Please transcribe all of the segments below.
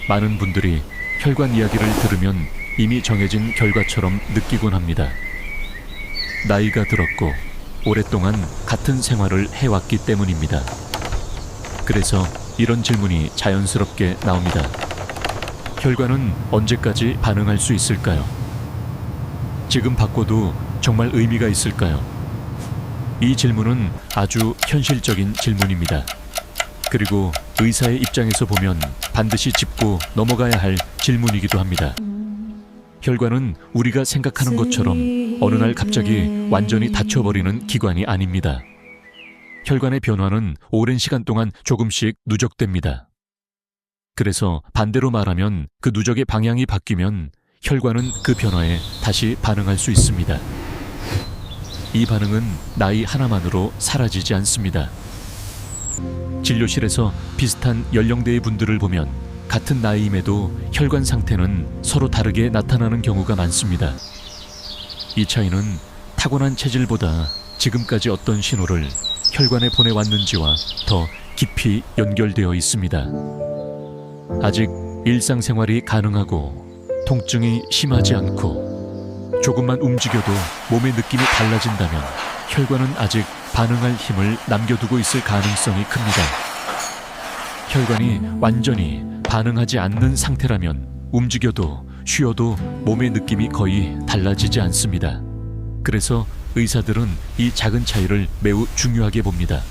많은 분들이 혈관 이야기를 들으면 이미 정해진 결과처럼 느끼곤 합니다. 나이가 들었고 오랫동안 같은 생활을 해왔기 때문입니다. 그래서 이런 질문이 자연스럽게 나옵니다. 혈관은 언제까지 반응할 수 있을까요? 지금 바꿔도 정말 의미가 있을까요? 이 질문은 아주 현실적인 질문입니다. 그리고 의사의 입장에서 보면 반드시 짚고 넘어가야 할 질문이기도 합니다. 혈관은 우리가 생각하는 것처럼 어느 날 갑자기 완전히 닫혀버리는 기관이 아닙니다. 혈관의 변화는 오랜 시간 동안 조금씩 누적됩니다. 그래서 반대로 말하면 그 누적의 방향이 바뀌면 혈관은 그 변화에 다시 반응할 수 있습니다. 이 반응은 나이 하나만으로 사라지지 않습니다. 진료실에서 비슷한 연령대의 분들을 보면 같은 나이임에도 혈관 상태는 서로 다르게 나타나는 경우가 많습니다. 이 차이는 타고난 체질보다 지금까지 어떤 신호를 혈관에 보내왔는지와 더 깊이 연결되어 있습니다. 아직 일상생활이 가능하고 통증이 심하지 않고 조금만 움직여도 몸의 느낌이 달라진다면 혈관은 아직 반응할 힘을 남겨두고 있을 가능성이 큽니다. 혈관이 완전히 반응하지 않는 상태라면 움직여도 쉬어도 몸의 느낌이 거의 달라지지 않습니다. 그래서 의사들은 이 작은 차이를 매우 중요하게 봅니다.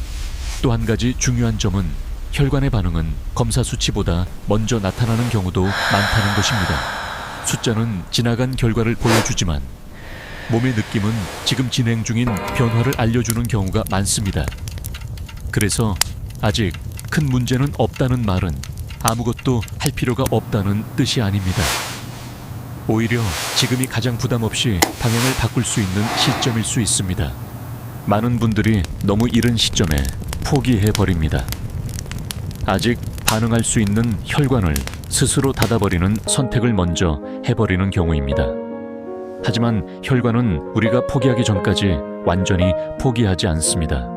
또 한 가지 중요한 점은 혈관의 반응은 검사 수치보다 먼저 나타나는 경우도 많다는 것입니다. 숫자는 지나간 결과를 보여주지만 몸의 느낌은 지금 진행 중인 변화를 알려주는 경우가 많습니다. 그래서 아직 큰 문제는 없다는 말은 아무것도 할 필요가 없다는 뜻이 아닙니다. 오히려 지금이 가장 부담 없이 방향을 바꿀 수 있는 시점일 수 있습니다. 많은 분들이 너무 이른 시점에 포기해버립니다. 아직 반응할 수 있는 혈관을 스스로 닫아버리는 선택을 먼저 해버리는 경우입니다. 하지만 혈관은 우리가 포기하기 전까지 완전히 포기하지 않습니다.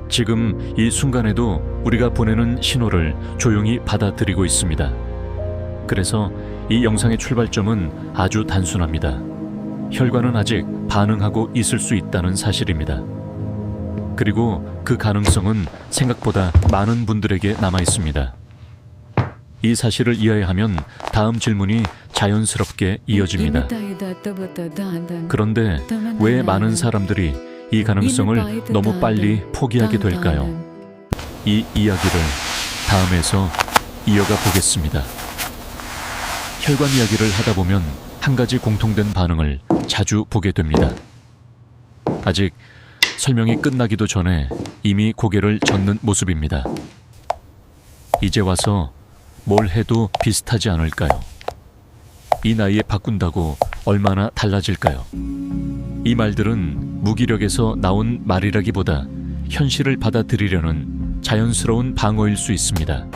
지금 이 순간에도 우리가 보내는 신호를 조용히 받아들이고 있습니다. 그래서 이 영상의 출발점은 아주 단순합니다. 혈관은 아직 반응하고 있을 수 있다는 사실입니다. 그리고 그 가능성은 생각보다 많은 분들에게 남아 있습니다. 이 사실을 이해하면 다음 질문이 자연스럽게 이어집니다. 그런데 왜 많은 사람들이 이 가능성을 너무 빨리 포기하게 될까요? 이 이야기를 다음에서 이어가 보겠습니다. 혈관 이야기를 하다 보면 한 가지 공통된 반응을 자주 보게 됩니다. 아직 설명이 끝나기도 전에 이미 고개를 젓는 모습입니다. 이제 와서 뭘 해도 비슷하지 않을까요? 이 나이에 바꾼다고 얼마나 달라질까요? 이 말들은 무기력에서 나온 말이라기보다 현실을 받아들이려는 자연스러운 방어일 수 있습니다.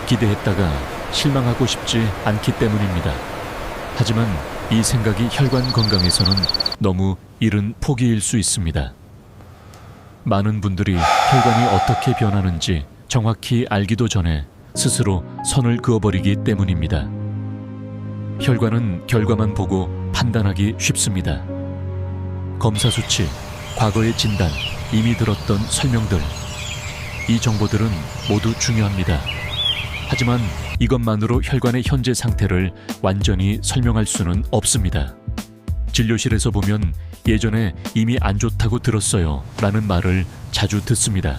기대했다가 실망하고 싶지 않기 때문입니다. 하지만 이 생각이 혈관 건강에서는 너무 이른 포기일 수 있습니다. 많은 분들이 혈관이 어떻게 변하는지 정확히 알기도 전에 스스로 선을 그어버리기 때문입니다. 혈관은 결과만 보고 판단하기 쉽습니다. 검사 수치, 과거의 진단, 이미 들었던 설명들, 이 정보들은 모두 중요합니다. 하지만 이것만으로 혈관의 현재 상태를 완전히 설명할 수는 없습니다. 진료실에서 보면 예전에 이미 안 좋다고 들었어요 라는 말을 자주 듣습니다.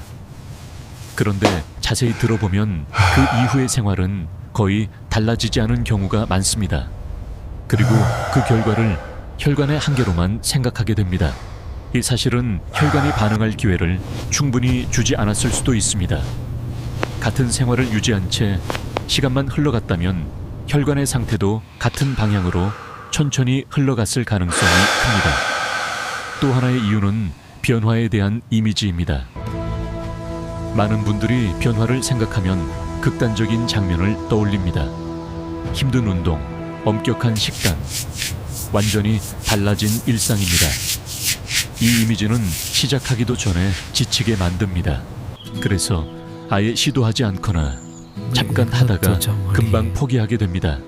그런데 자세히 들어보면 그 이후의 생활은 거의 달라지지 않은 경우가 많습니다. 그리고 그 결과를 혈관의 한계로만 생각하게 됩니다. 이 사실은 혈관이 반응할 기회를 충분히 주지 않았을 수도 있습니다. 같은 생활을 유지한 채 시간만 흘러갔다면 혈관의 상태도 같은 방향으로 천천히 흘러갔을 가능성이 큽니다. 또 하나의 이유는 변화에 대한 이미지입니다. 많은 분들이 변화를 생각하면 극단적인 장면을 떠올립니다. 힘든 운동, 엄격한 식단, 완전히 달라진 일상입니다. 이 이미지는 시작하기도 전에 지치게 만듭니다. 그래서 아예 시도하지 않거나 잠깐 하다가 금방 포기하게 됩니다.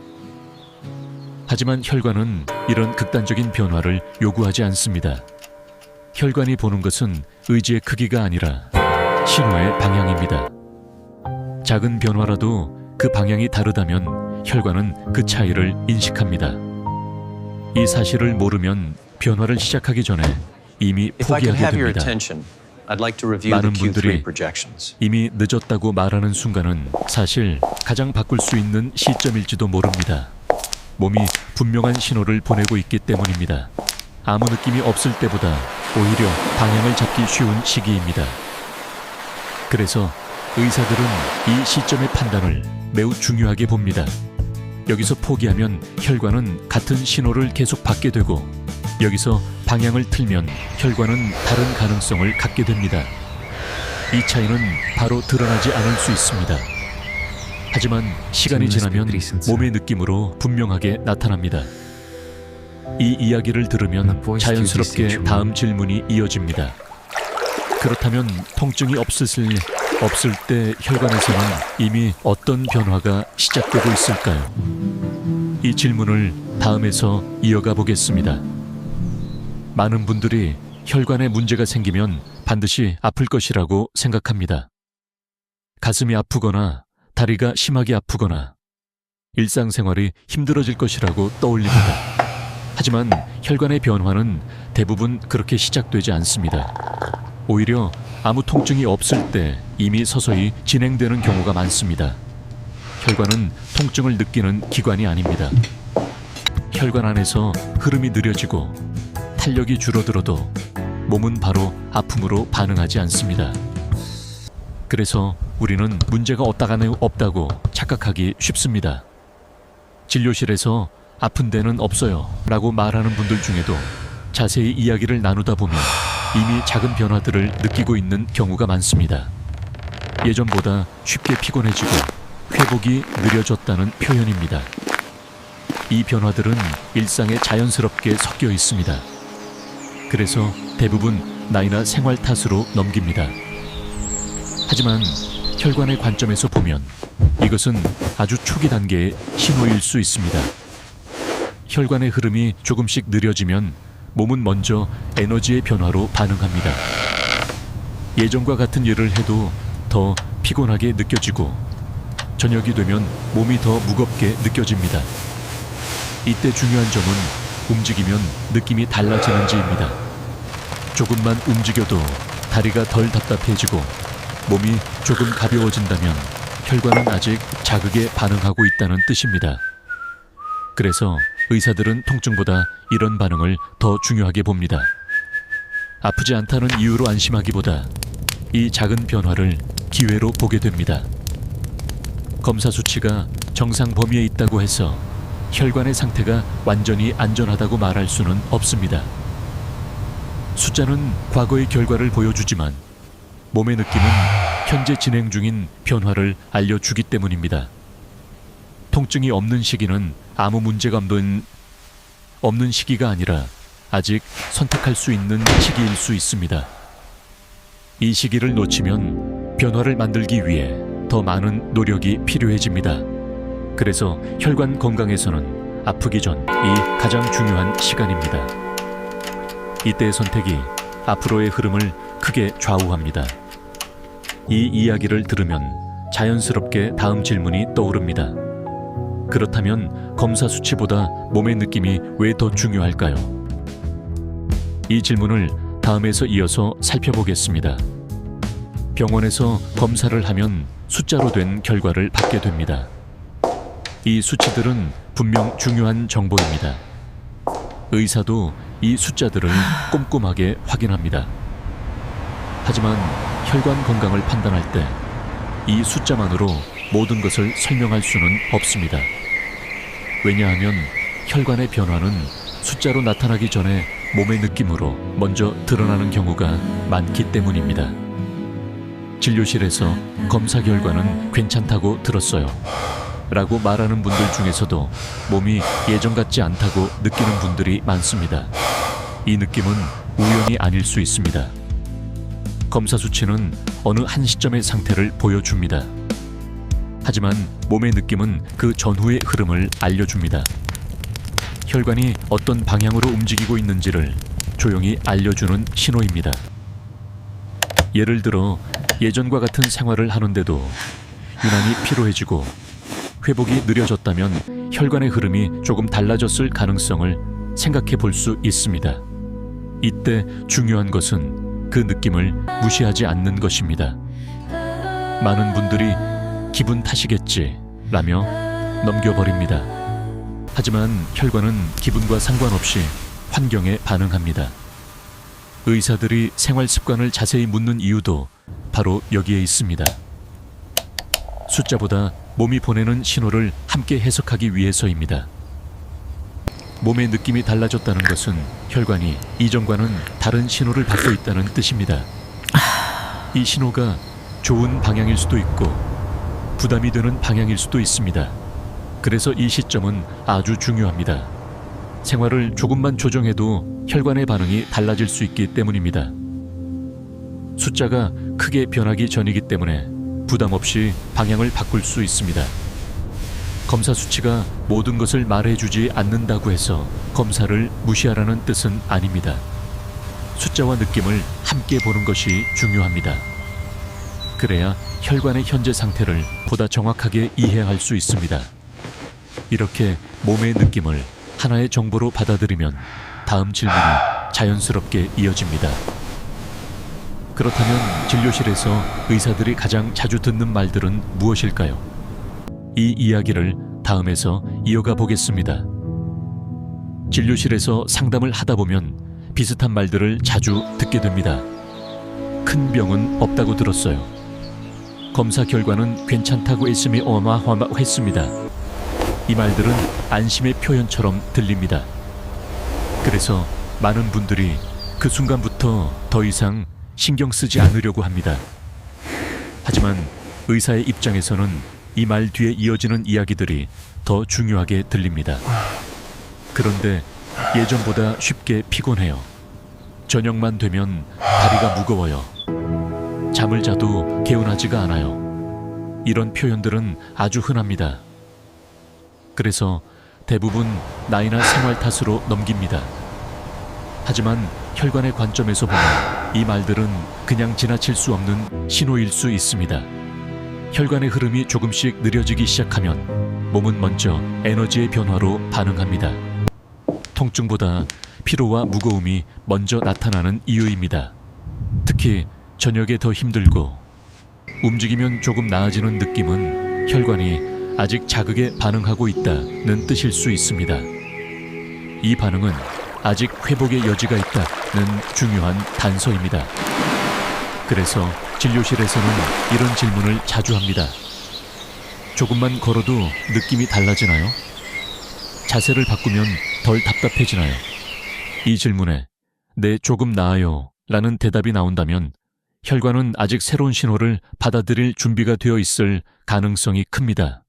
하지만 혈관은 이런 극단적인 변화를 요구하지 않습니다. 혈관이 보는 것은 의지의 크기가 아니라 신호의 방향입니다. 작은 변화라도 그 방향이 다르다면 혈관은 그 차이를 인식합니다. 이 사실을 모르면 변화를 시작하기 전에 이미 If I could 포기하게 have your 됩니다. attention, I'd like to review the 많은 분들이 Q3 projections. 이미 늦었다고 말하는 순간은 사실 가장 바꿀 수 있는 시점일지도 모릅니다. 몸이 분명한 신호를 보내고 있기 때문입니다. 아무 느낌이 없을 때보다 오히려 방향을 잡기 쉬운 시기입니다. 그래서 의사들은 이 시점의 판단을 매우 중요하게 봅니다. 여기서 포기하면 혈관은 같은 신호를 계속 받게 되고, 여기서 방향을 틀면 혈관은 다른 가능성을 갖게 됩니다. 이 차이는 바로 드러나지 않을 수 있습니다. 하지만 시간이 지나면 몸의 느낌으로 분명하게 나타납니다. 이 이야기를 들으면 자연스럽게 다음 질문이 이어집니다. 그렇다면 통증이 없을 때 혈관에서는 이미 어떤 변화가 시작되고 있을까요? 이 질문을 다음에서 이어가 보겠습니다. 많은 분들이 혈관에 문제가 생기면 반드시 아플 것이라고 생각합니다. 가슴이 아프거나 다리가 심하게 아프거나 일상생활이 힘들어질 것이라고 떠올립니다. 하지만 혈관의 변화는 대부분 그렇게 시작되지 않습니다. 오히려 아무 통증이 없을 때 이미 서서히 진행되는 경우가 많습니다. 혈관은 통증을 느끼는 기관이 아닙니다. 혈관 안에서 흐름이 느려지고 탄력이 줄어들어도 몸은 바로 아픔으로 반응하지 않습니다. 그래서 우리는 문제가 없다고 착각하기 쉽습니다. 진료실에서 아픈 데는 없어요 라고 말하는 분들 중에도 자세히 이야기를 나누다 보면 이미 작은 변화들을 느끼고 있는 경우가 많습니다. 예전보다 쉽게 피곤해지고 회복이 느려졌다는 표현입니다. 이 변화들은 일상에 자연스럽게 섞여 있습니다. 그래서 대부분 나이나 생활 탓으로 넘깁니다. 하지만 혈관의 관점에서 보면 이것은 아주 초기 단계의 신호일 수 있습니다. 혈관의 흐름이 조금씩 느려지면 몸은 먼저 에너지의 변화로 반응합니다. 예전과 같은 일을 해도 더 피곤하게 느껴지고 저녁이 되면 몸이 더 무겁게 느껴집니다. 이때 중요한 점은 움직이면 느낌이 달라지는지입니다. 조금만 움직여도 다리가 덜 답답해지고 몸이 조금 가벼워진다면 혈관은 아직 자극에 반응하고 있다는 뜻입니다. 그래서 의사들은 통증보다 이런 반응을 더 중요하게 봅니다. 아프지 않다는 이유로 안심하기보다 이 작은 변화를 기회로 보게 됩니다. 검사 수치가 정상 범위에 있다고 해서 혈관의 상태가 완전히 안전하다고 말할 수는 없습니다. 숫자는 과거의 결과를 보여주지만 몸의 느낌은 현재 진행 중인 변화를 알려주기 때문입니다. 통증이 없는 시기는 아무 문제가 없는 시기가 아니라 아직 선택할 수 있는 시기일 수 있습니다. 이 시기를 놓치면 변화를 만들기 위해 더 많은 노력이 필요해집니다. 그래서 혈관 건강에서는 아프기 전이 가장 중요한 시간입니다. 이때의 선택이 앞으로의 흐름을 크게 좌우합니다. 이 이야기를 들으면 자연스럽게 다음 질문이 떠오릅니다. 그렇다면 검사 수치보다 몸의 느낌이 왜 더 중요할까요? 이 질문을 다음에서 이어서 살펴보겠습니다. 병원에서 검사를 하면 숫자로 된 결과를 받게 됩니다. 이 수치들은 분명 중요한 정보입니다. 의사도 이 숫자들을 꼼꼼하게 확인합니다. 하지만 혈관 건강을 판단할 때 이 숫자만으로 모든 것을 설명할 수는 없습니다. 왜냐하면 혈관의 변화는 숫자로 나타나기 전에 몸의 느낌으로 먼저 드러나는 경우가 많기 때문입니다. 진료실에서 검사 결과는 괜찮다고 들었어요 라고 말하는 분들 중에서도 몸이 예전 같지 않다고 느끼는 분들이 많습니다. 이 느낌은 우연이 아닐 수 있습니다. 검사 수치는 어느 한 시점의 상태를 보여줍니다. 하지만 몸의 느낌은 그 전후의 흐름을 알려줍니다. 혈관이 어떤 방향으로 움직이고 있는지를 조용히 알려주는 신호입니다. 예를 들어 예전과 같은 생활을 하는데도 유난히 피로해지고 회복이 느려졌다면 혈관의 흐름이 조금 달라졌을 가능성을 생각해 볼 수 있습니다. 이때 중요한 것은 그 느낌을 무시하지 않는 것입니다. 많은 분들이 기분 탓이겠지 라며 넘겨버립니다. 하지만 혈관은 기분과 상관없이 환경에 반응합니다. 의사들이 생활 습관을 자세히 묻는 이유도 바로 여기에 있습니다. 숫자보다 몸이 보내는 신호를 함께 해석하기 위해서입니다. 몸의 느낌이 달라졌다는 것은 혈관이 이전과는 다른 신호를 받고 있다는 뜻입니다. 이 신호가 좋은 방향일 수도 있고 부담이 되는 방향일 수도 있습니다. 그래서 이 시점은 아주 중요합니다. 생활을 조금만 조정해도 혈관의 반응이 달라질 수 있기 때문입니다. 숫자가 크게 변하기 전이기 때문에 부담 없이 방향을 바꿀 수 있습니다. 검사 수치가 모든 것을 말해주지 않는다고 해서 검사를 무시하라는 뜻은 아닙니다. 숫자와 느낌을 함께 보는 것이 중요합니다. 그래야 혈관의 현재 상태를 보다 정확하게 이해할 수 있습니다. 이렇게 몸의 느낌을 하나의 정보로 받아들이면 다음 질문이 자연스럽게 이어집니다. 그렇다면 진료실에서 의사들이 가장 자주 듣는 말들은 무엇일까요? 이 이야기를 다음에서 이어가 보겠습니다. 진료실에서 상담을 하다 보면 비슷한 말들을 자주 듣게 됩니다. 큰 병은 없다고 들었어요. 검사 결과는 괜찮다고 했음이 어마어마했습니다. 이 말들은 안심의 표현처럼 들립니다. 그래서 많은 분들이 그 순간부터 더 이상 신경 쓰지 않으려고 합니다. 하지만 의사의 입장에서는 이 말 뒤에 이어지는 이야기들이 더 중요하게 들립니다. 그런데 예전보다 쉽게 피곤해요. 저녁만 되면 다리가 무거워요. 잠을 자도 개운하지가 않아요. 이런 표현들은 아주 흔합니다. 그래서 대부분 나이나 생활 탓으로 넘깁니다. 하지만 혈관의 관점에서 보면 이 말들은 그냥 지나칠 수 없는 신호일 수 있습니다. 혈관의 흐름이 조금씩 느려지기 시작하면 몸은 먼저 에너지의 변화로 반응합니다. 통증보다 피로와 무거움이 먼저 나타나는 이유입니다. 특히 저녁에 더 힘들고 움직이면 조금 나아지는 느낌은 혈관이 아직 자극에 반응하고 있다는 뜻일 수 있습니다. 이 반응은 아직 회복의 여지가 있다는 중요한 단서입니다. 그래서 진료실에서는 이런 질문을 자주 합니다. 조금만 걸어도 느낌이 달라지나요? 자세를 바꾸면 덜 답답해지나요? 이 질문에 네, 조금 나아요 라는 대답이 나온다면 혈관은 아직 새로운 신호를 받아들일 준비가 되어 있을 가능성이 큽니다.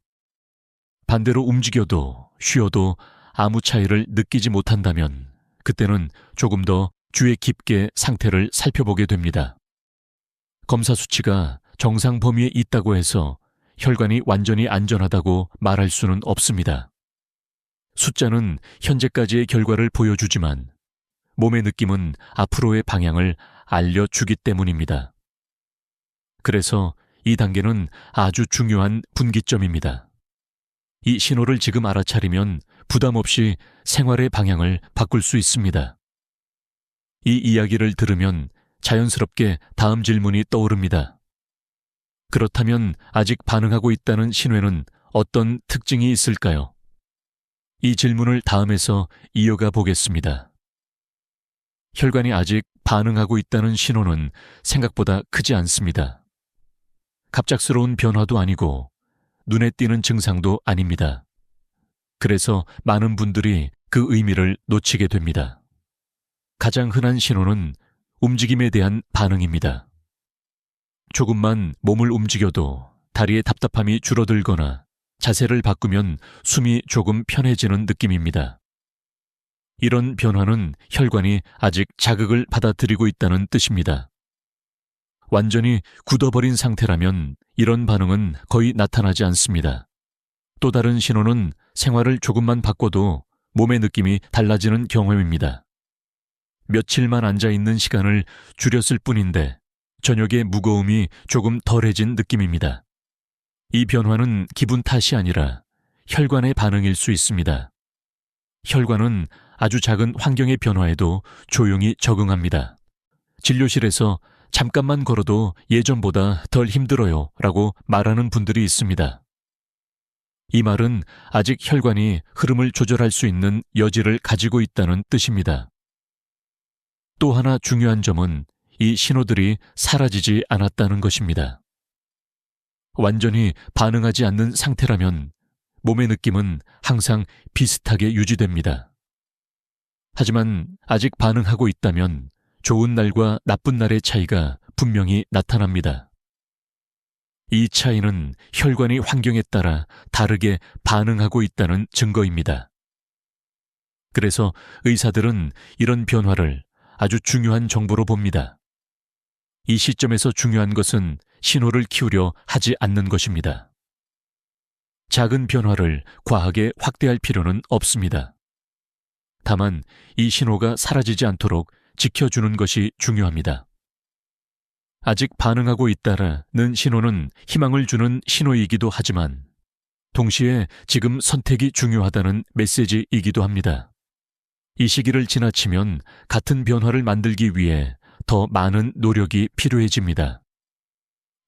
반대로 움직여도 쉬어도 아무 차이를 느끼지 못한다면 그때는 조금 더 주의 깊게 상태를 살펴보게 됩니다. 검사 수치가 정상 범위에 있다고 해서 혈관이 완전히 안전하다고 말할 수는 없습니다. 숫자는 현재까지의 결과를 보여주지만 몸의 느낌은 앞으로의 방향을 알려주기 때문입니다. 그래서 이 단계는 아주 중요한 분기점입니다. 이 신호를 지금 알아차리면 부담 없이 생활의 방향을 바꿀 수 있습니다. 이 이야기를 들으면 자연스럽게 다음 질문이 떠오릅니다. 그렇다면 아직 반응하고 있다는 신호에는 어떤 특징이 있을까요? 이 질문을 다음에서 이어가 보겠습니다. 혈관이 아직 반응하고 있다는 신호는 생각보다 크지 않습니다. 갑작스러운 변화도 아니고 눈에 띄는 증상도 아닙니다. 그래서 많은 분들이 그 의미를 놓치게 됩니다. 가장 흔한 신호는 움직임에 대한 반응입니다. 조금만 몸을 움직여도 다리의 답답함이 줄어들거나 자세를 바꾸면 숨이 조금 편해지는 느낌입니다. 이런 변화는 혈관이 아직 자극을 받아들이고 있다는 뜻입니다. 완전히 굳어버린 상태라면 이런 반응은 거의 나타나지 않습니다. 또 다른 신호는 생활을 조금만 바꿔도 몸의 느낌이 달라지는 경험입니다. 며칠만 앉아있는 시간을 줄였을 뿐인데 저녁의 무거움이 조금 덜해진 느낌입니다. 이 변화는 기분 탓이 아니라 혈관의 반응일 수 있습니다. 혈관은 아주 작은 환경의 변화에도 조용히 적응합니다. 진료실에서 잠깐만 걸어도 예전보다 덜 힘들어요 라고 말하는 분들이 있습니다. 이 말은 아직 혈관이 흐름을 조절할 수 있는 여지를 가지고 있다는 뜻입니다. 또 하나 중요한 점은 이 신호들이 사라지지 않았다는 것입니다. 완전히 반응하지 않는 상태라면 몸의 느낌은 항상 비슷하게 유지됩니다. 하지만 아직 반응하고 있다면 좋은 날과 나쁜 날의 차이가 분명히 나타납니다. 이 차이는 혈관이 환경에 따라 다르게 반응하고 있다는 증거입니다. 그래서 의사들은 이런 변화를 아주 중요한 정보로 봅니다. 이 시점에서 중요한 것은 신호를 키우려 하지 않는 것입니다. 작은 변화를 과하게 확대할 필요는 없습니다. 다만 이 신호가 사라지지 않도록 지켜주는 것이 중요합니다. 아직 반응하고 있다라는 신호는 희망을 주는 신호이기도 하지만 동시에 지금 선택이 중요하다는 메시지이기도 합니다. 이 시기를 지나치면 같은 변화를 만들기 위해 더 많은 노력이 필요해집니다.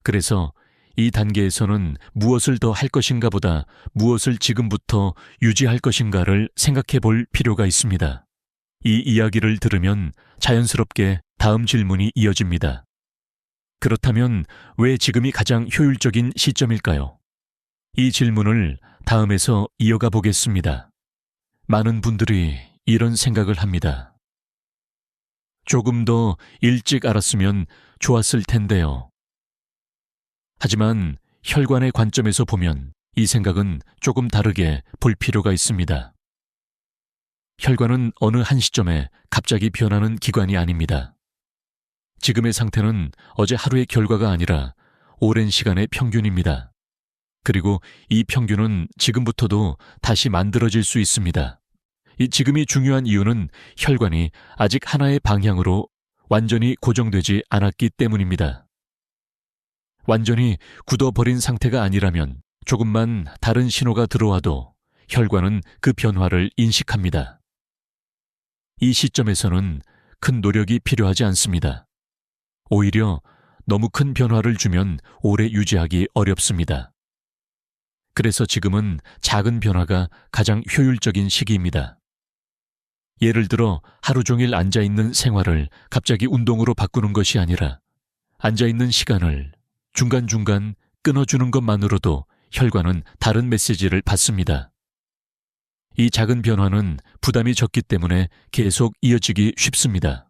그래서 이 단계에서는 무엇을 더 할 것인가 보다 무엇을 지금부터 유지할 것인가를 생각해 볼 필요가 있습니다. 이 이야기를 들으면 자연스럽게 다음 질문이 이어집니다. 그렇다면 왜 지금이 가장 효율적인 시점일까요? 이 질문을 다음에서 이어가 보겠습니다. 많은 분들이 이런 생각을 합니다. 조금 더 일찍 알았으면 좋았을 텐데요. 하지만 혈관의 관점에서 보면 이 생각은 조금 다르게 볼 필요가 있습니다. 혈관은 어느 한 시점에 갑자기 변하는 기관이 아닙니다. 지금의 상태는 어제 하루의 결과가 아니라 오랜 시간의 평균입니다. 그리고 이 평균은 지금부터도 다시 만들어질 수 있습니다. 이 지금이 중요한 이유는 혈관이 아직 하나의 방향으로 완전히 고정되지 않았기 때문입니다. 완전히 굳어버린 상태가 아니라면 조금만 다른 신호가 들어와도 혈관은 그 변화를 인식합니다. 이 시점에서는 큰 노력이 필요하지 않습니다. 오히려 너무 큰 변화를 주면 오래 유지하기 어렵습니다. 그래서 지금은 작은 변화가 가장 효율적인 시기입니다. 예를 들어 하루 종일 앉아있는 생활을 갑자기 운동으로 바꾸는 것이 아니라 앉아있는 시간을 중간중간 끊어주는 것만으로도 혈관은 다른 메시지를 받습니다. 이 작은 변화는 부담이 적기 때문에 계속 이어지기 쉽습니다.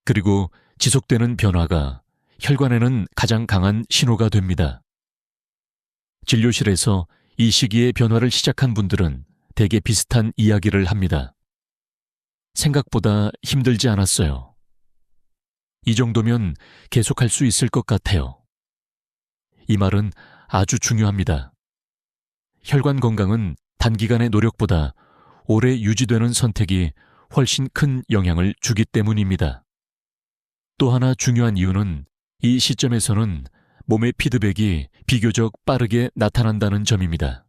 그리고 지속되는 변화가 혈관에는 가장 강한 신호가 됩니다. 진료실에서 이 시기에 변화를 시작한 분들은 대개 비슷한 이야기를 합니다. 생각보다 힘들지 않았어요. 이 정도면 계속할 수 있을 것 같아요. 이 말은 아주 중요합니다. 혈관 건강은 단기간의 노력보다 오래 유지되는 선택이 훨씬 큰 영향을 주기 때문입니다. 또 하나 중요한 이유는 이 시점에서는 몸의 피드백이 비교적 빠르게 나타난다는 점입니다.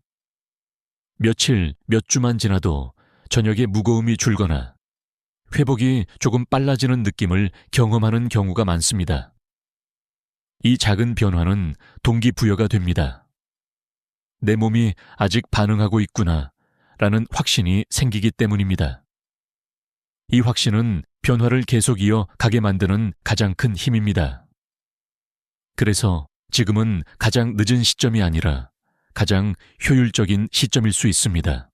며칠, 몇 주만 지나도 저녁에 무거움이 줄거나 회복이 조금 빨라지는 느낌을 경험하는 경우가 많습니다. 이 작은 변화는 동기부여가 됩니다. 내 몸이 아직 반응하고 있구나 라는 확신이 생기기 때문입니다. 이 확신은 변화를 계속 이어 가게 만드는 가장 큰 힘입니다. 그래서 지금은 가장 늦은 시점이 아니라 가장 효율적인 시점일 수 있습니다.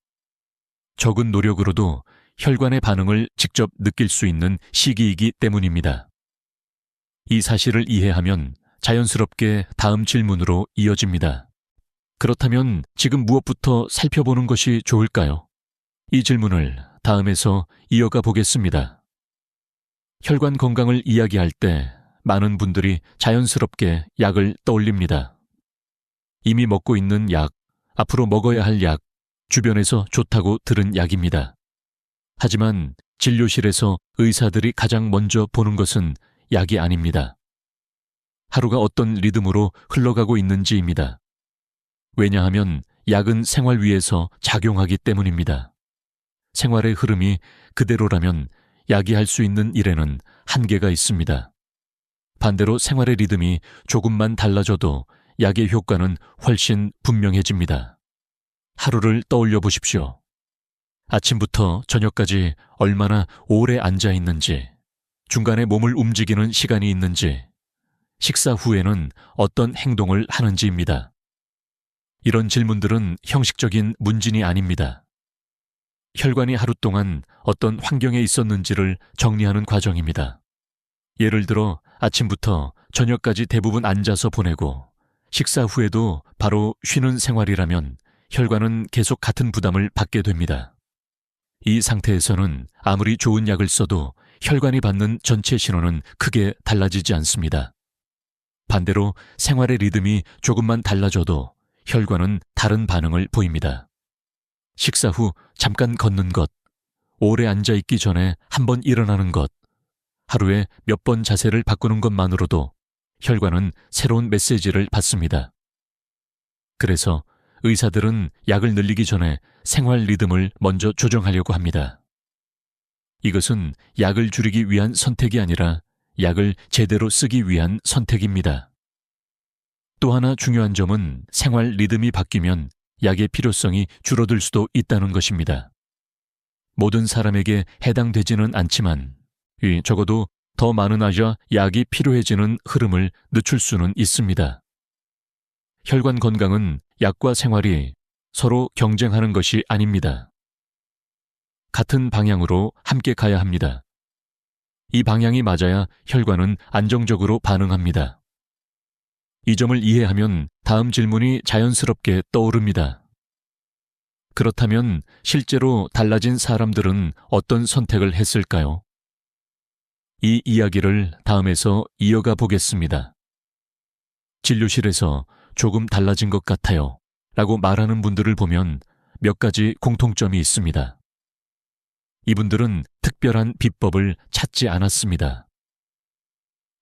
적은 노력으로도 혈관의 반응을 직접 느낄 수 있는 시기이기 때문입니다. 이 사실을 이해하면 자연스럽게 다음 질문으로 이어집니다. 그렇다면 지금 무엇부터 살펴보는 것이 좋을까요? 이 질문을 다음에서 이어가 보겠습니다. 혈관 건강을 이야기할 때 많은 분들이 자연스럽게 약을 떠올립니다. 이미 먹고 있는 약, 앞으로 먹어야 할 약, 주변에서 좋다고 들은 약입니다. 하지만 진료실에서 의사들이 가장 먼저 보는 것은 약이 아닙니다. 하루가 어떤 리듬으로 흘러가고 있는지입니다. 왜냐하면 약은 생활 위에서 작용하기 때문입니다. 생활의 흐름이 그대로라면 약이 할 수 있는 일에는 한계가 있습니다. 반대로 생활의 리듬이 조금만 달라져도 약의 효과는 훨씬 분명해집니다. 하루를 떠올려 보십시오. 아침부터 저녁까지 얼마나 오래 앉아 있는지, 중간에 몸을 움직이는 시간이 있는지, 식사 후에는 어떤 행동을 하는지입니다. 이런 질문들은 형식적인 문진이 아닙니다. 혈관이 하루 동안 어떤 환경에 있었는지를 정리하는 과정입니다. 예를 들어 아침부터 저녁까지 대부분 앉아서 보내고 식사 후에도 바로 쉬는 생활이라면 혈관은 계속 같은 부담을 받게 됩니다. 이 상태에서는 아무리 좋은 약을 써도 혈관이 받는 전체 신호는 크게 달라지지 않습니다. 반대로 생활의 리듬이 조금만 달라져도 혈관은 다른 반응을 보입니다. 식사 후 잠깐 걷는 것, 오래 앉아 있기 전에 한번 일어나는 것, 하루에 몇 번 자세를 바꾸는 것만으로도 혈관은 새로운 메시지를 받습니다. 그래서 의사들은 약을 늘리기 전에 생활 리듬을 먼저 조정하려고 합니다. 이것은 약을 줄이기 위한 선택이 아니라 약을 제대로 쓰기 위한 선택입니다. 또 하나 중요한 점은 생활 리듬이 바뀌면 약의 필요성이 줄어들 수도 있다는 것입니다. 모든 사람에게 해당되지는 않지만 적어도 더 많은 약이 필요해지는 흐름을 늦출 수는 있습니다. 혈관 건강은 약과 생활이 서로 경쟁하는 것이 아닙니다. 같은 방향으로 함께 가야 합니다. 이 방향이 맞아야 혈관은 안정적으로 반응합니다. 이 점을 이해하면 다음 질문이 자연스럽게 떠오릅니다. 그렇다면 실제로 달라진 사람들은 어떤 선택을 했을까요? 이 이야기를 다음에서 이어가 보겠습니다. 진료실에서 조금 달라진 것 같아요 라고 말하는 분들을 보면 몇 가지 공통점이 있습니다. 이분들은 특별한 비법을 찾지 않았습니다.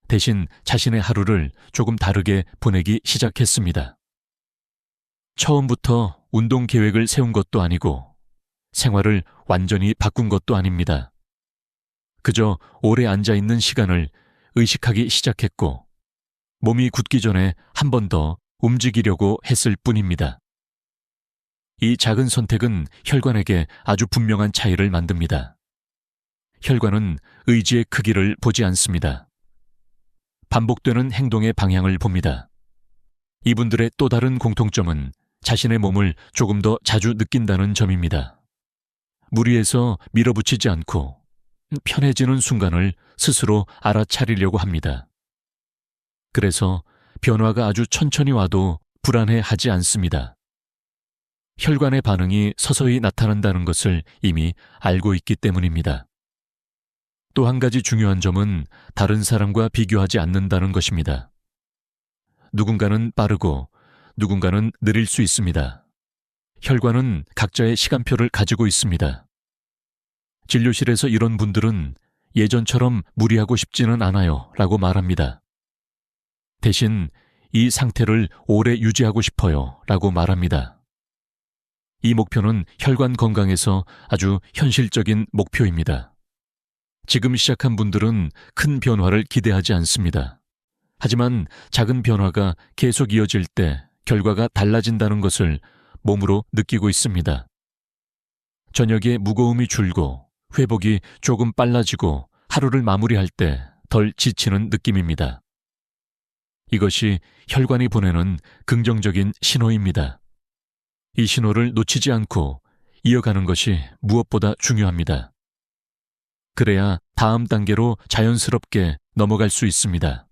대신 자신의 하루를 조금 다르게 보내기 시작했습니다. 처음부터 운동 계획을 세운 것도 아니고 생활을 완전히 바꾼 것도 아닙니다. 그저 오래 앉아 있는 시간을 의식하기 시작했고 몸이 굳기 전에 한 번 더 움직이려고 했을 뿐입니다. 이 작은 선택은 혈관에게 아주 분명한 차이를 만듭니다. 혈관은 의지의 크기를 보지 않습니다. 반복되는 행동의 방향을 봅니다. 이분들의 또 다른 공통점은 자신의 몸을 조금 더 자주 느낀다는 점입니다. 무리해서 밀어붙이지 않고 편해지는 순간을 스스로 알아차리려고 합니다. 그래서 변화가 아주 천천히 와도 불안해하지 않습니다. 혈관의 반응이 서서히 나타난다는 것을 이미 알고 있기 때문입니다. 또 한 가지 중요한 점은 다른 사람과 비교하지 않는다는 것입니다. 누군가는 빠르고 누군가는 느릴 수 있습니다. 혈관은 각자의 시간표를 가지고 있습니다. 진료실에서 이런 분들은 예전처럼 무리하고 싶지는 않아요 라고 말합니다. 대신 이 상태를 오래 유지하고 싶어요 라고 말합니다. 이 목표는 혈관 건강에서 아주 현실적인 목표입니다. 지금 시작한 분들은 큰 변화를 기대하지 않습니다. 하지만 작은 변화가 계속 이어질 때 결과가 달라진다는 것을 몸으로 느끼고 있습니다. 저녁에 무거움이 줄고 회복이 조금 빨라지고 하루를 마무리할 때 덜 지치는 느낌입니다. 이것이 혈관이 보내는 긍정적인 신호입니다. 이 신호를 놓치지 않고 이어가는 것이 무엇보다 중요합니다. 그래야 다음 단계로 자연스럽게 넘어갈 수 있습니다.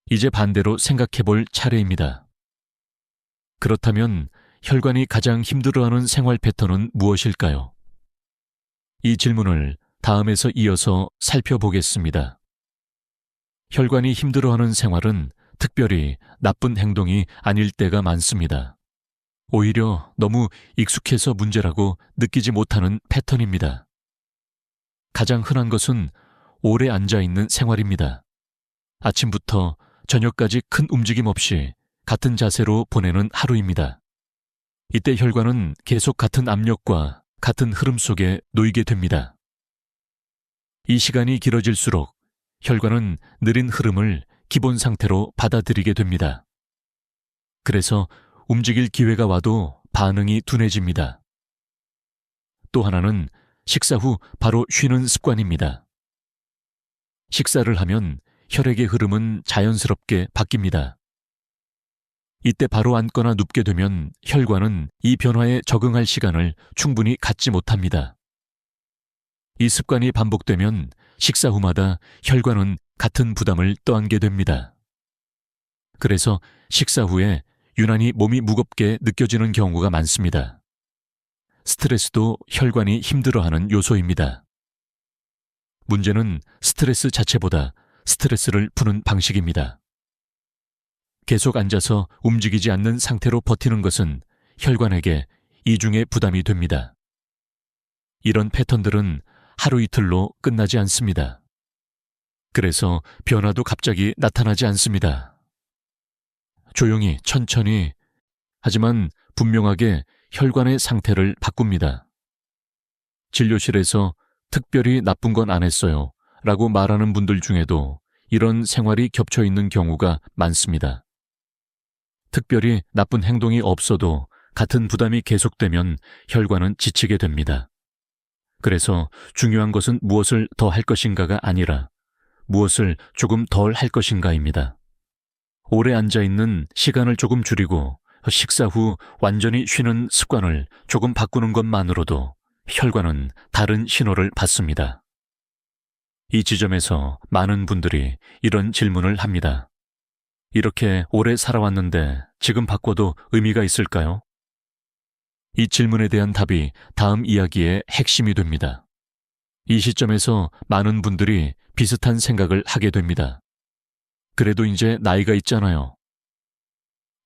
이제 반대로 생각해 볼 차례입니다. 그렇다면 혈관이 가장 힘들어하는 생활 패턴은 무엇일까요? 이 질문을 다음에서 이어서 살펴보겠습니다. 혈관이 힘들어하는 생활은 특별히 나쁜 행동이 아닐 때가 많습니다. 오히려 너무 익숙해서 문제라고 느끼지 못하는 패턴입니다. 가장 흔한 것은 오래 앉아있는 생활입니다. 아침부터 저녁까지 큰 움직임 없이 같은 자세로 보내는 하루입니다. 이때 혈관은 계속 같은 압력과 같은 흐름 속에 놓이게 됩니다. 이 시간이 길어질수록 혈관은 느린 흐름을 기본 상태로 받아들이게 됩니다. 그래서 움직일 기회가 와도 반응이 둔해집니다. 또 하나는 식사 후 바로 쉬는 습관입니다. 식사를 하면 혈액의 흐름은 자연스럽게 바뀝니다. 이때 바로 앉거나 눕게 되면 혈관은 이 변화에 적응할 시간을 충분히 갖지 못합니다. 이 습관이 반복되면 식사 후마다 혈관은 같은 부담을 떠안게 됩니다. 그래서 식사 후에 유난히 몸이 무겁게 느껴지는 경우가 많습니다. 스트레스도 혈관이 힘들어하는 요소입니다. 문제는 스트레스 자체보다 스트레스를 푸는 방식입니다. 계속 앉아서 움직이지 않는 상태로 버티는 것은 혈관에게 이중의 부담이 됩니다. 이런 패턴들은 하루 이틀로 끝나지 않습니다. 그래서 변화도 갑자기 나타나지 않습니다. 조용히 천천히 하지만 분명하게 혈관의 상태를 바꿉니다. 진료실에서 특별히 나쁜 건 안 했어요 라고 말하는 분들 중에도 이런 생활이 겹쳐 있는 경우가 많습니다. 특별히 나쁜 행동이 없어도 같은 부담이 계속되면 혈관은 지치게 됩니다. 그래서 중요한 것은 무엇을 더 할 것인가가 아니라 무엇을 조금 덜 할 것인가입니다. 오래 앉아있는 시간을 조금 줄이고 식사 후 완전히 쉬는 습관을 조금 바꾸는 것만으로도 혈관은 다른 신호를 받습니다. 이 지점에서 많은 분들이 이런 질문을 합니다. 이렇게 오래 살아왔는데 지금 바꿔도 의미가 있을까요? 이 질문에 대한 답이 다음 이야기의 핵심이 됩니다. 이 시점에서 많은 분들이 비슷한 생각을 하게 됩니다. 그래도 이제 나이가 있잖아요.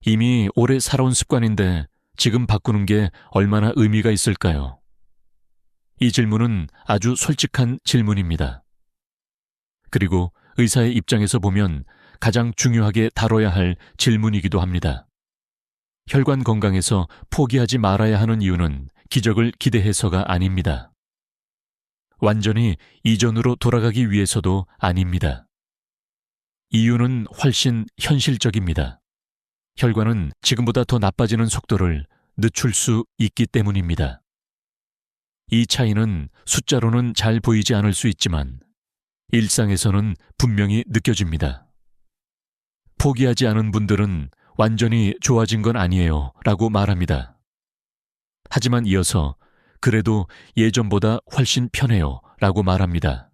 이미 오래 살아온 습관인데 지금 바꾸는 게 얼마나 의미가 있을까요? 이 질문은 아주 솔직한 질문입니다. 그리고 의사의 입장에서 보면 가장 중요하게 다뤄야 할 질문이기도 합니다. 혈관 건강에서 포기하지 말아야 하는 이유는 기적을 기대해서가 아닙니다. 완전히 이전으로 돌아가기 위해서도 아닙니다. 이유는 훨씬 현실적입니다. 혈관은 지금보다 더 나빠지는 속도를 늦출 수 있기 때문입니다. 이 차이는 숫자로는 잘 보이지 않을 수 있지만 일상에서는 분명히 느껴집니다. 포기하지 않은 분들은 완전히 좋아진 건 아니에요 라고 말합니다. 하지만 이어서 그래도 예전보다 훨씬 편해요 라고 말합니다.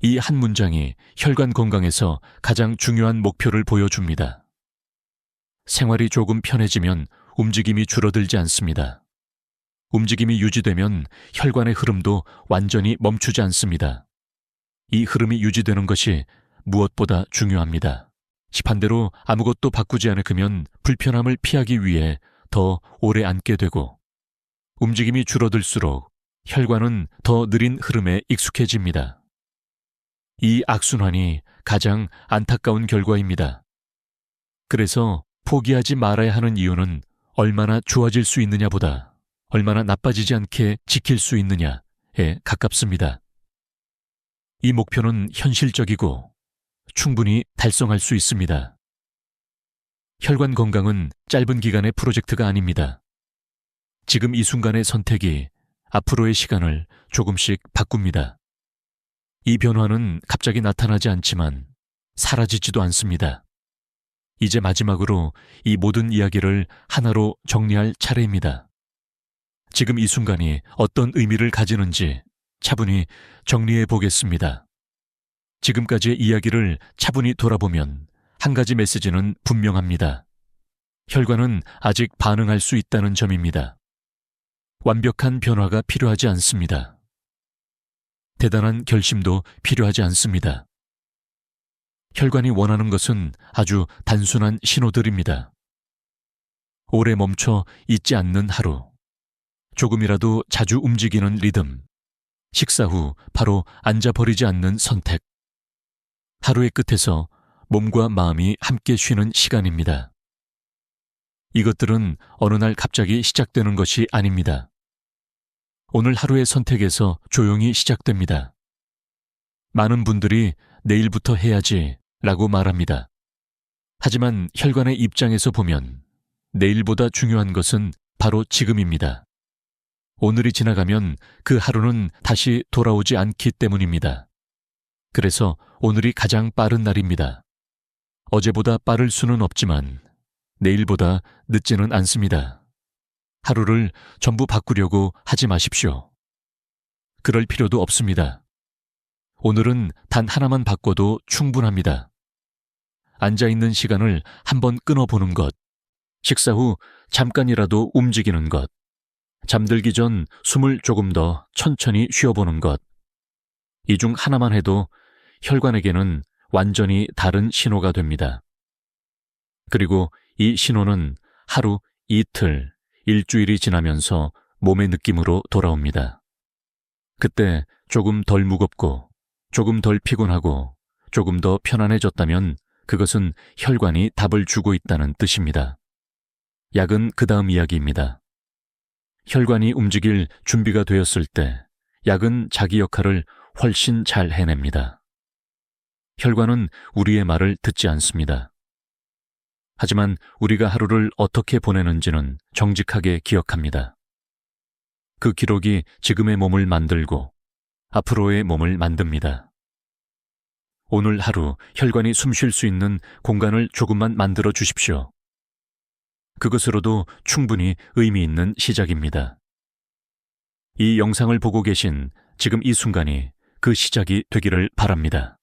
이 한 문장이 혈관 건강에서 가장 중요한 목표를 보여줍니다. 생활이 조금 편해지면 움직임이 줄어들지 않습니다. 움직임이 유지되면 혈관의 흐름도 완전히 멈추지 않습니다. 이 흐름이 유지되는 것이 무엇보다 중요합니다. 반대로 아무것도 바꾸지 않으면 불편함을 피하기 위해 더 오래 앉게 되고 움직임이 줄어들수록 혈관은 더 느린 흐름에 익숙해집니다. 이 악순환이 가장 안타까운 결과입니다. 그래서 포기하지 말아야 하는 이유는 얼마나 좋아질 수 있느냐보다 얼마나 나빠지지 않게 지킬 수 있느냐에 가깝습니다. 이 목표는 현실적이고 충분히 달성할 수 있습니다. 혈관 건강은 짧은 기간의 프로젝트가 아닙니다. 지금 이 순간의 선택이 앞으로의 시간을 조금씩 바꿉니다. 이 변화는 갑자기 나타나지 않지만 사라지지도 않습니다. 이제 마지막으로 이 모든 이야기를 하나로 정리할 차례입니다. 지금 이 순간이 어떤 의미를 가지는지 차분히 정리해 보겠습니다. 지금까지의 이야기를 차분히 돌아보면 한 가지 메시지는 분명합니다. 혈관은 아직 반응할 수 있다는 점입니다. 완벽한 변화가 필요하지 않습니다. 대단한 결심도 필요하지 않습니다. 혈관이 원하는 것은 아주 단순한 신호들입니다. 오래 멈춰 있지 않는 하루, 조금이라도 자주 움직이는 리듬, 식사 후 바로 앉아버리지 않는 선택. 하루의 끝에서 몸과 마음이 함께 쉬는 시간입니다. 이것들은 어느 날 갑자기 시작되는 것이 아닙니다. 오늘 하루의 선택에서 조용히 시작됩니다. 많은 분들이 내일부터 해야지 라고 말합니다. 하지만 혈관의 입장에서 보면 내일보다 중요한 것은 바로 지금입니다. 오늘이 지나가면 그 하루는 다시 돌아오지 않기 때문입니다. 그래서 오늘이 가장 빠른 날입니다. 어제보다 빠를 수는 없지만 내일보다 늦지는 않습니다. 하루를 전부 바꾸려고 하지 마십시오. 그럴 필요도 없습니다. 오늘은 단 하나만 바꿔도 충분합니다. 앉아있는 시간을 한번 끊어보는 것, 식사 후 잠깐이라도 움직이는 것, 잠들기 전 숨을 조금 더 천천히 쉬어보는 것. 이 중 하나만 해도 혈관에게는 완전히 다른 신호가 됩니다. 그리고 이 신호는 하루, 이틀, 일주일이 지나면서 몸의 느낌으로 돌아옵니다. 그때 조금 덜 무겁고, 조금 덜 피곤하고, 조금 더 편안해졌다면 그것은 혈관이 답을 주고 있다는 뜻입니다. 약은 그 다음 이야기입니다. 혈관이 움직일 준비가 되었을 때 약은 자기 역할을 훨씬 잘 해냅니다. 혈관은 우리의 말을 듣지 않습니다. 하지만 우리가 하루를 어떻게 보내는지는 정직하게 기억합니다. 그 기록이 지금의 몸을 만들고 앞으로의 몸을 만듭니다. 오늘 하루 혈관이 숨 쉴 수 있는 공간을 조금만 만들어 주십시오. 그것으로도 충분히 의미 있는 시작입니다. 이 영상을 보고 계신 지금 이 순간이 그 시작이 되기를 바랍니다.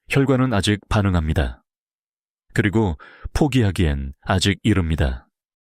혈관은 아직 반응합니다. 그리고 포기하기엔 아직 이릅니다.